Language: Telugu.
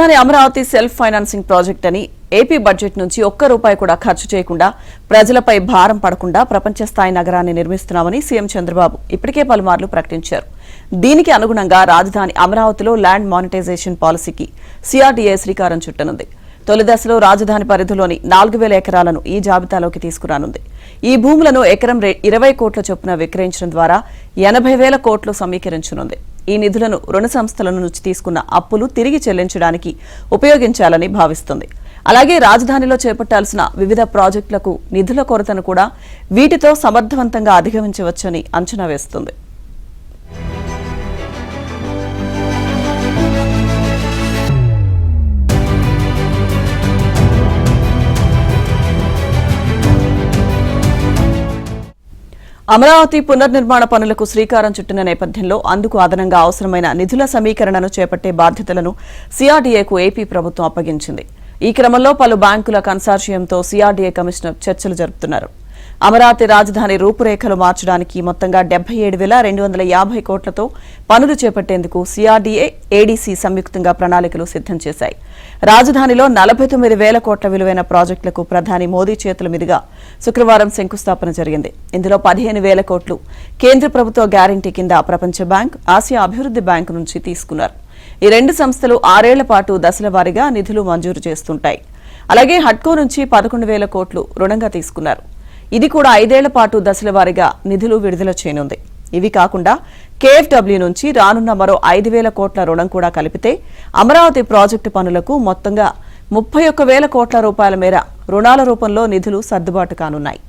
అమరావతి సెల్ఫ్ ఫైనాన్సింగ్ ప్రాజెక్ట్ అని ఏపీ బడ్జెట్ నుంచి ఒక్క రూపాయి కూడా ఖర్చు చేయకుండా ప్రజలపై భారం పడకుండా ప్రపంచ స్థాయి నగరాన్ని నిర్మిస్తున్నామని సీఎం చంద్రబాబు ఇప్పటికే పలుమార్లు ప్రకటించారు. దీనికి అనుగుణంగా రాజధాని అమరావతిలో ల్యాండ్ మానిటైజేషన్ పాలసీకి సిఆర్డీఏ శ్రీకారం చుట్టనుంది. తొలి దశలో రాజధాని పరిధిలోని 4000 ఎకరాలను ఈ జాబితాలోకి తీసుకురానుంది. ఈ భూములను ఎకరం 20 కోట్ల చొప్పున విక్రయించడం ద్వారా 80,000 కోట్లు సమీకరించనుంది. ఈ నిధులను రుణ సంస్థల నుంచి తీసుకున్న అప్పులు తిరిగి చెల్లించడానికి ఉపయోగించాలని భావిస్తుంది. అలాగే రాజధానిలో చేపట్టాల్సిన వివిధ ప్రాజెక్టులకు నిధుల కొరతను కూడా వీటితో సమర్థవంతంగా అధిగమించవచ్చని అంచనా వేస్తుంది. అమరావతి పునర్నిర్మాణ పనులకు శ్రీకారం చుట్టిన నేపథ్యంలో అందుకు అదనంగా అవసరమైన నిధుల సమీకరణను చేపట్టే బాధ్యతలను సిఆర్డీఏకు ఏపీ ప్రభుత్వం అప్పగించింది. ఈ క్రమంలో పలు బ్యాంకుల కన్సార్షియంతో సిఆర్డీఏ కమిషనర్ చర్చలు జరుపుతున్నారు. అమరావతి రాజధాని రూపురేఖలు మార్చడానికి మొత్తంగా 77,250 కోట్లతో పనులు చేపట్టేందుకు సిఆర్డీఏ, ఏడీసీ సంయుక్తంగా ప్రణాళికలు సిద్ధం చేశాయి. రాజధానిలో 49,000 కోట్ల విలువైన ప్రాజెక్టులకు ప్రధాని మోదీ చేతుల మీదుగా శుక్రవారం శంకుస్థాపన జరిగింది. ఇందులో 15,000 కోట్లు కేంద్ర ప్రభుత్వ గ్యారంటీ కింద ప్రపంచ బ్యాంక్, ఆసియా అభివృద్ధి బ్యాంకు నుంచి తీసుకున్నారు. ఈ రెండు సంస్థలు 6 ఏళ్ల పాటు దశల వారీగా నిధులు మంజూరు చేస్తుంటాయి. అలాగే హడ్కో నుంచి 11,000 కోట్లు రుణంగా తీసుకున్నారు. ఇది కూడా 5 ఏళ్ల పాటు దశల వారీగా నిధులు విడుదల చేయనుంది. ఇవి కాకుండా కేఎఫ్డబ్ల్యూ నుంచి రానున్న మరో 5,000 కోట్ల రుణం కూడా కలిపితే అమరావతి ప్రాజెక్టు పనులకు మొత్తంగా 31,000 కోట్ల రూపాయల మేర రుణాల రూపంలో నిధులు సర్దుబాటు కానున్నాయి.